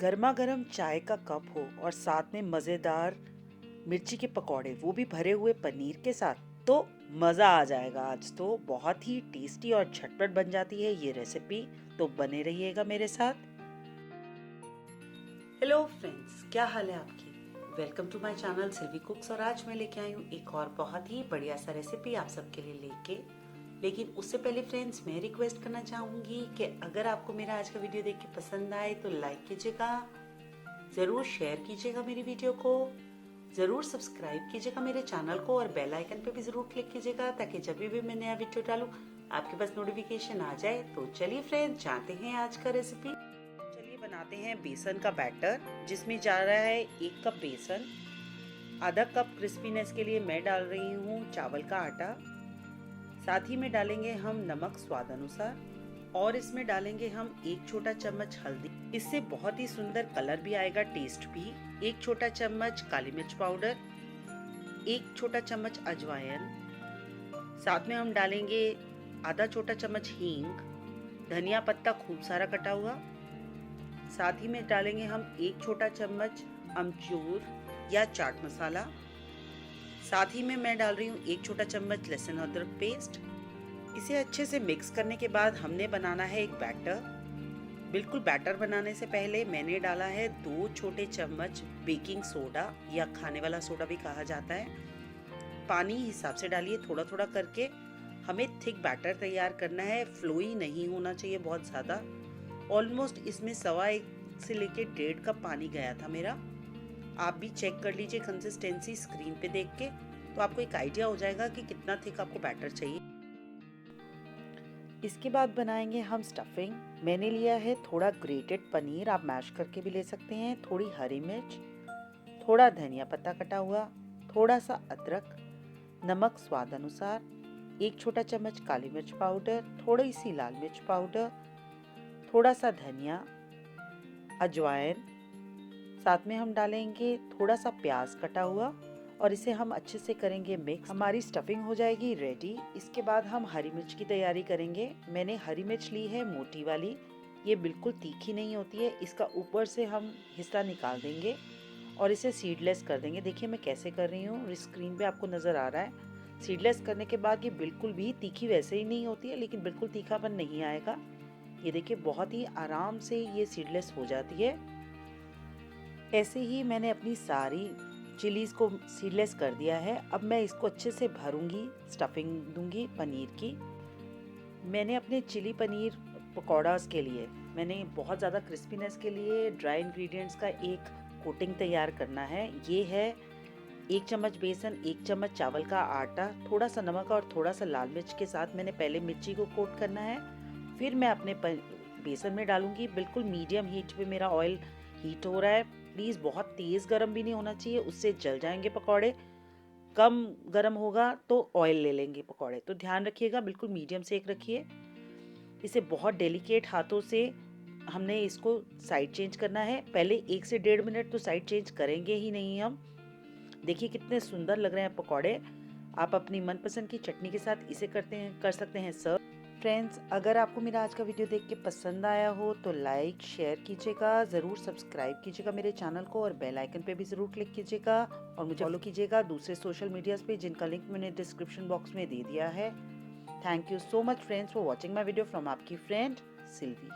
गर्मा गर्म चाय का कप हो और साथ में मज़ेदार मिर्ची के पकौड़े, वो भी भरे हुए पनीर के साथ, तो मज़ा आ जाएगा। आज तो बहुत ही टेस्टी और झटपट बन जाती है ये रेसिपी, तो बने रहिएगा मेरे साथ। हेलो फ्रेंड्स, क्या हाल है आपकी? Welcome to my channel Silvi Cooks. और आज मैं लेके आई हूँ एक और बहुत ही बढ़िया सा रेसिपी आप सबके लिए लेके। लेकिन उससे पहले फ्रेंड्स, मैं रिक्वेस्ट करना चाहूँगी कि अगर आपको मेरा आज का वीडियो देख के पसंद आए तो लाइक कीजिएगा, ज़रूर शेयर कीजिएगा मेरी वीडियो को, ज़रूर सब्सक्राइब कीजिएगा मेरे चैनल को और बेल आइकन पे भी ज़रूर क्लिक कीजिएगा ताकि जब भी मैं नया वीडियो डालूँ आपके पास नोटिफिकेशन आ जाए। तो चलिए फ्रेंड्स, जानते हैं आज का रेसिपी। चलिए बनाते हैं बेसन का बैटर, जिसमें जा रहा है 1 कप बेसन। आधा कप क्रिस्पीनेस के लिए मैं डाल रही हूँ चावल का आटा। साथ ही में डालेंगे हम नमक स्वाद अनुसार, और इसमें डालेंगे हम 1 छोटा चम्मच हल्दी। इससे बहुत ही सुंदर कलर भी आएगा, टेस्ट भी। 1 छोटा चम्मच काली मिर्च पाउडर, 1 छोटा चम्मच अजवाइन। साथ में हम डालेंगे आधा छोटा चम्मच हींग, धनिया पत्ता खूब सारा कटा हुआ। साथ ही में डालेंगे हम 1 छोटा चम्मच अमचूर या चाट मसाला। साथ ही में मैं डाल रही हूँ 1 छोटा चम्मच लहसुन अदरक पेस्ट। इसे अच्छे से मिक्स करने के बाद हमने बनाना है एक बैटर। बिल्कुल बैटर बनाने से पहले मैंने डाला है 2 छोटे चम्मच बेकिंग सोडा या खाने वाला सोडा भी कहा जाता है। पानी हिसाब से डालिए, थोड़ा थोड़ा करके। हमें थिक बैटर तैयार करना है, फ्लोई नहीं होना चाहिए बहुत ज़्यादा। ऑलमोस्ट इसमें 1.25 से लेके 1.5 कप पानी गया था मेरा। आप भी चेक कर लीजिए कंसिस्टेंसी स्क्रीन पे देख के, तो आपको एक आइडिया हो जाएगा कि कितना थिक आपको बैटर चाहिए। इसके बाद बनाएंगे हम स्टफिंग। मैंने लिया है थोड़ा ग्रेटेड पनीर, आप मैश करके भी ले सकते हैं, थोड़ी हरी मिर्च, थोड़ा धनिया पत्ता कटा हुआ, थोड़ा सा अदरक, नमक स्वाद अनुसार, 1 छोटा चम्मच काली मिर्च पाउडर, थोड़ी सी लाल मिर्च पाउडर, थोड़ा सा धनिया, अजवाइन। साथ में हम डालेंगे थोड़ा सा प्याज कटा हुआ और इसे हम अच्छे से करेंगे मिक्स। हमारी स्टफिंग हो जाएगी रेडी। इसके बाद हम हरी मिर्च की तैयारी करेंगे। मैंने हरी मिर्च ली है मोटी वाली, ये बिल्कुल तीखी नहीं होती है। इसका ऊपर से हम हिस्सा निकाल देंगे और इसे सीडलेस कर देंगे। देखिए मैं कैसे कर रही हूँ, स्क्रीन पे आपको नज़र आ रहा है। सीडलेस करने के बाद ये बिल्कुल भी तीखी वैसे ही नहीं होती है, लेकिन बिल्कुल तीखापन नहीं आएगा। ये देखिए बहुत ही आराम से ये सीडलेस हो जाती है। ऐसे ही मैंने अपनी सारी चिलीज़ को सीडलेस कर दिया है। अब मैं इसको अच्छे से भरूंगी, स्टफिंग दूंगी पनीर की। मैंने अपने चिली पनीर पकौड़ास के लिए, मैंने बहुत ज़्यादा क्रिस्पीनेस के लिए ड्राई इंग्रेडिएंट्स का एक कोटिंग तैयार करना है। ये है 1 चम्मच बेसन, 1 चम्मच चावल का आटा, थोड़ा सा नमक और थोड़ा सा लाल मिर्च के साथ मैंने पहले मिर्ची को कोट करना है। फिर मैं अपने बेसन में डालूंगी। बिल्कुल मीडियम हीट पे मेरा ऑयल हीट हो रहा है। प्लीज़ बहुत तेज़ गरम भी नहीं होना चाहिए, उससे जल जाएंगे पकौड़े। कम गरम होगा तो ऑयल ले लेंगे पकौड़े, तो ध्यान रखिएगा, बिल्कुल मीडियम सेक रखिए। इसे बहुत डेलिकेट हाथों से हमने इसको साइड चेंज करना है। पहले 1 से 1.5 मिनट तो साइड चेंज करेंगे ही नहीं हम। देखिए कितने सुंदर लग रहे हैं पकौड़े। आप अपनी मनपसंद की चटनी के साथ इसे कर सकते हैं सर्व। फ्रेंड्स, अगर आपको मेरा आज का वीडियो देख के पसंद आया हो तो लाइक शेयर कीजिएगा, ज़रूर सब्सक्राइब कीजिएगा मेरे चैनल को और बेल आइकन पे भी ज़रूर क्लिक कीजिएगा, और मुझे फॉलो कीजिएगा दूसरे सोशल मीडियाज़ पे, जिनका लिंक मैंने डिस्क्रिप्शन बॉक्स में दे दिया है। Thank you so much friends for watching my video from आपकी फ्रेंड सिल्वी।